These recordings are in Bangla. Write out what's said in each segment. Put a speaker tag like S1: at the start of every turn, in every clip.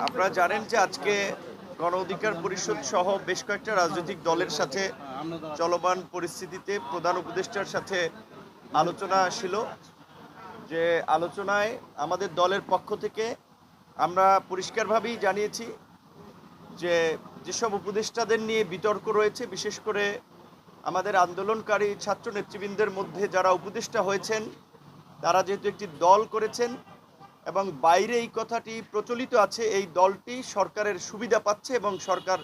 S1: আপনারা জানেন যে আজকে গণ অধিকার পরিষদ সহ বেশ কয়েকটা রাজনৈতিক দলের সাথে চলমান পরিস্থিতিতে প্রধান উপদেষ্টার সাথে আলোচনা ছিল। যে আলোচনায় আমাদের দলের পক্ষ থেকে আমরা পরিষ্কারভাবেই জানিয়েছি যে যেসব উপদেষ্টাদের নিয়ে বিতর্ক রয়েছে, বিশেষ করে আমাদের আন্দোলনকারী ছাত্র নেতৃবৃন্দের মধ্যে যারা উপদেষ্টা হয়েছেন, তারা যেহেতু একটি দল করেছেন এবং বাইরে এই কথাটি প্রচলিত আছে, এই দলটি সরকারের সুবিধা পাচ্ছে এবং সরকার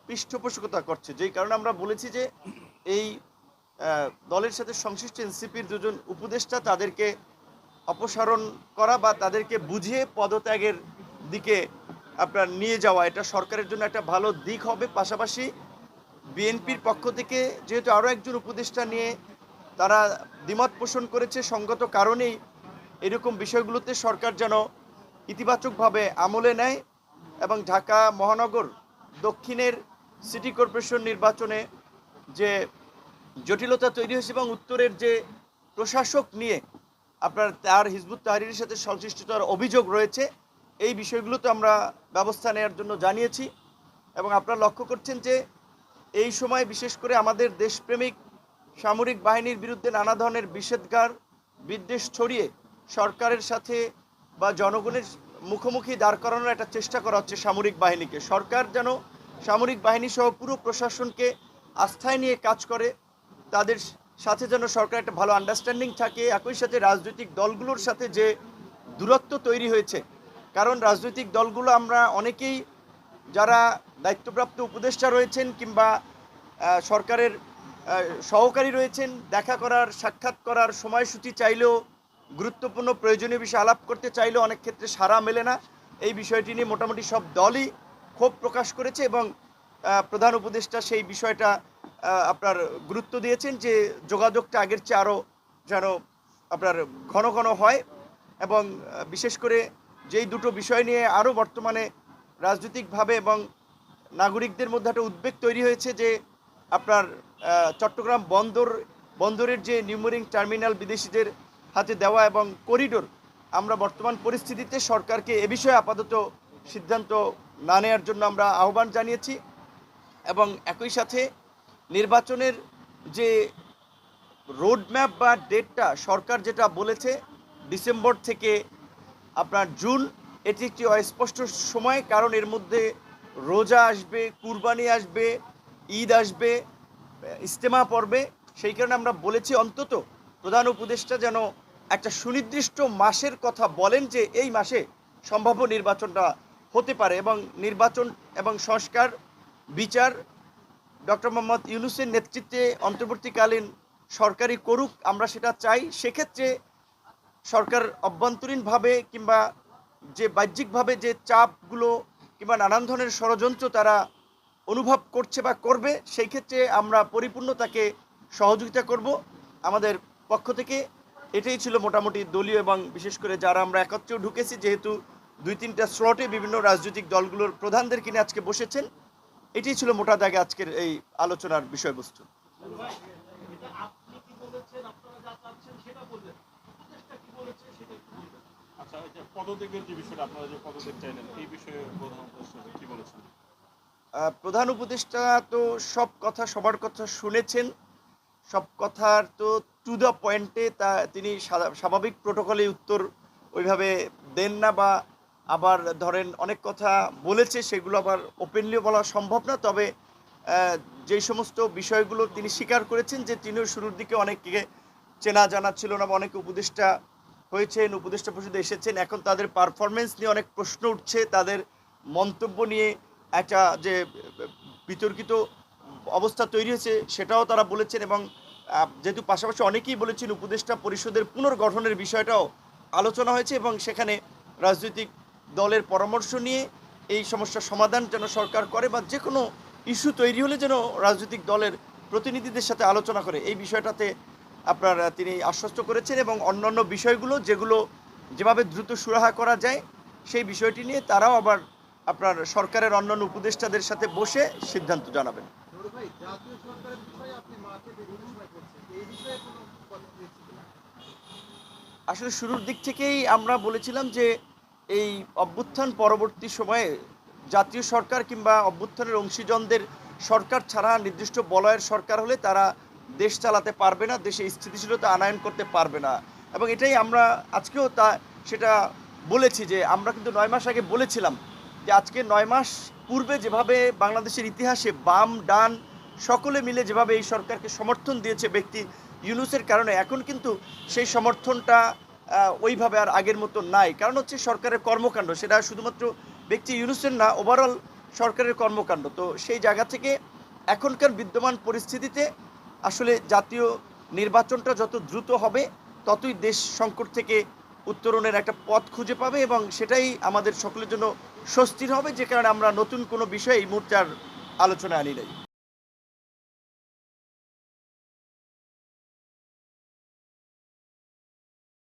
S1: পৃষ্ঠপোষকতা করছে, যেই কারণে আমরা বলেছি যে এই দলের সাথে সংশ্লিষ্ট এনসিপির দুজন উপদেষ্টা তাদেরকে অপসারণ করা বা তাদেরকে বুঝিয়ে পদত্যাগের দিকে আপনার নিয়ে যাওয়া, এটা সরকারের জন্য একটা ভালো দিক হবে। পাশাপাশি বিএনপির পক্ষ থেকে যেহেতু আরও একজন উপদেষ্টা নিয়ে তারা দ্বিমত পোষণ করেছে, সঙ্গত কারণেই এরকম বিষয়গুলোতে সরকার যেন ইতিবাচকভাবে আমলে নেয় এবং ঢাকা মহানগর দক্ষিণের সিটি কর্পোরেশন নির্বাচনে যে জটিলতা তৈরি হয়েছে এবং উত্তরের যে প্রশাসক নিয়ে আপনার তার হিজবুত তাহরীরের সাথে সংশ্লিষ্টতার অভিযোগ রয়েছে, এই বিষয়গুলোতে আমরা ব্যবস্থা নেওয়ার জন্য জানিয়েছি। এবং আপনারা লক্ষ্য করছেন যে এই সময় বিশেষ করে আমাদের দেশপ্রেমিক সামরিক বাহিনীর বিরুদ্ধে নানা ধরনের নিষেধাজ্ঞার বিদ্বেষ ছড়িয়ে সরকারের সাথে বা জনগণের মুখোমুখি দাঁড় করানোর একটা চেষ্টা করা হচ্ছে সামরিক বাহিনীকে। সরকার যেন সামরিক বাহিনী সহ পুরো প্রশাসনকে আস্থায় নিয়ে কাজ করে, তাদের সাথে যেন সরকার একটা ভালো আন্ডারস্ট্যান্ডিং থাকে। একই সাথে রাজনৈতিক দলগুলোর সাথে যে দূরত্ব তৈরি হয়েছে, কারণ রাজনৈতিক দলগুলো আমরা অনেকেই যারা দায়িত্বপ্রাপ্ত উপদেষ্টা রয়েছেন কিংবা সরকারের সহকারী রয়েছেন, দেখা করার সাক্ষাৎ করার সময়সূচি চাইলেও, গুরুত্বপূর্ণ প্রয়োজনীয় বিষয় আলাপ করতে চাইলেও অনেক ক্ষেত্রে সাড়া মেলে না। এই বিষয়টি নিয়ে মোটামুটি সব দলই ক্ষোভ প্রকাশ করেছে এবং প্রধান উপদেষ্টা সেই বিষয়টা আপনার গুরুত্ব দিয়েছেন যে যোগাযোগটা আগের চেয়ে আরও যেন আপনার ঘন ঘন হয়। এবং বিশেষ করে যেই দুটো বিষয় নিয়ে আরও বর্তমানে রাজনৈতিকভাবে এবং নাগরিকদের মধ্যে একটা উদ্বেগ তৈরি হয়েছে যে আপনার চট্টগ্রাম বন্দরের যে নিউমেরিং টার্মিনাল বিদেশিদের হাতে দেওয়া এবং করিডোর, আমরা বর্তমান পরিস্থিতিতে সরকারকে এ বিষয়ে আপাতত সিদ্ধান্ত না নেওয়ার জন্য আমরা আহ্বান জানিয়েছি। এবং একই সাথে নির্বাচনের যে রোডম্যাপ বা ডেটটা সরকার যেটা বলেছে ডিসেম্বর থেকে আপনার জুন, এটি একটি অস্পষ্ট সময়, কারণ এর মধ্যে রোজা আসবে, কুরবানি আসবে, ঈদ আসবে, ইজতেমা পড়বে। সেই কারণে আমরা বলেছি অন্তত প্রধান উপদেষ্টা যেন একটা সুনির্দিষ্ট মাসের কথা বলেন যে এই মাসে সম্ভাব্য নির্বাচনটা হতে পারে এবং নির্বাচন এবং সংস্কার বিচার ডক্টর মোহাম্মদ ইউনূসের নেতৃত্বে অন্তর্বর্তীকালীন সরকারি করুক, আমরা সেটা চাই। সেক্ষেত্রে সরকার অভ্যন্তরীণভাবে কিংবা যে বাহ্যিকভাবে যে চাপগুলো কিংবা নানান ধরনের ষড়যন্ত্র তারা অনুভব করছে বা করবে, সেই ক্ষেত্রে আমরা পরিপূর্ণ তাকে সহযোগিতা করব। আমাদের পক্ষ থেকে এটাই ছিল মোটামুটি দলীয় এবং বিশেষ করে যারা আমরা একত্রেও ঢুকেছি, যেহেতু 2-3টা স্লটে বিভিন্ন রাজনৈতিক দলগুলোর প্রধানদের কিনে আজকে বসেছেন, এটাই ছিল মোটা দাগে আজকের এই আলোচনার বিষয়বস্তু। প্রধান উপদেষ্টা তো সব কথা সবার কথা শুনেছেন, সব কথার তো টু দ্য পয়েন্টে তা তিনি স্বাভাবিক প্রোটোকলে উত্তর ওইভাবে দেন না, বা আবার ধরেন অনেক কথা বলেছে সেগুলো আবার ওপেনলিও বলা সম্ভব না। তবে যেই সমস্ত বিষয়গুলো তিনি স্বীকার করেছেন যে তিনিও শুরুর দিকে অনেককে চেনা জানা ছিল না বা অনেকে উপদেষ্টা হয়েছেন, উপদেষ্টা পরিষদে এসেছেন, এখন তাদের পারফরমেন্স নিয়ে অনেক প্রশ্ন উঠছে, তাদের মন্তব্য নিয়ে একটা যে বিতর্কিত অবস্থা তৈরি হয়েছে সেটাও তারা বলেছেন। এবং যেহেতু পাশাপাশি অনেকেই বলেছেন উপদেষ্টা পরিষদের পুনর্গঠনের বিষয়টাও আলোচনা হয়েছে এবং সেখানে রাজনৈতিক দলের পরামর্শ নিয়ে এই সমস্যার সমাধান যেন সরকার করে বা যে কোনো ইস্যু তৈরি হলে যেন রাজনৈতিক দলের প্রতিনিধিদের সাথে আলোচনা করে, এই বিষয়টাতে আপনার তিনি আশ্বস্ত করেছেন। এবং অন্যান্য বিষয়গুলো যেগুলো যেভাবে দ্রুত সুরাহা করা যায় সেই বিষয়টি নিয়ে তারাও আবার আপনার সরকারের অন্যান্য উপদেষ্টাদের সাথে বসে সিদ্ধান্ত জানাবেন। আসলে শুরুর দিক থেকেই আমরা বলেছিলাম যে এই অভ্যুত্থান পরবর্তী সময়ে জাতীয় সরকার কিংবা অভ্যুত্থানের অংশীজনদের সরকার ছাড়া নির্দিষ্ট বলয়ের সরকার হলে তারা দেশ চালাতে পারবে না, দেশে স্থিতিশীলতা আনয়ন করতে পারবে না। এবং এটাই আমরা আজকেও সেটা বলেছি যে আমরা কিন্তু 9 মাস আগে বলেছিলাম যে আজকে 9 মাস পূর্বে যেভাবে বাংলাদেশের ইতিহাসে বাম ডান সকলে মিলে যেভাবে এই সরকারকে সমর্থন দিয়েছে ব্যক্তি ইউনূসের কারণে, এখন কিন্তু সেই সমর্থনটা ওইভাবে আর আগের মতো নাই। কারণ হচ্ছে সরকারের কর্মকাণ্ড, সেটা শুধুমাত্র ব্যক্তি ইউনূসের না, ওভারঅল সরকারের কর্মকাণ্ড। তো সেই জায়গা থেকে এখনকার বিদ্যমান পরিস্থিতিতে আসলে জাতীয় নির্বাচনটা যত দ্রুত হবে ততই দেশ সংকট থেকে উত্তরণের একটা পথ খুঁজে পাবে, এবং সেটাই আমাদের সকলের জন্য স্বস্তির হবে, যে কারণে আমরা নতুন কোনো বিষয়ে এই মুহূর্তে আর আলোচনায় আনি নাই।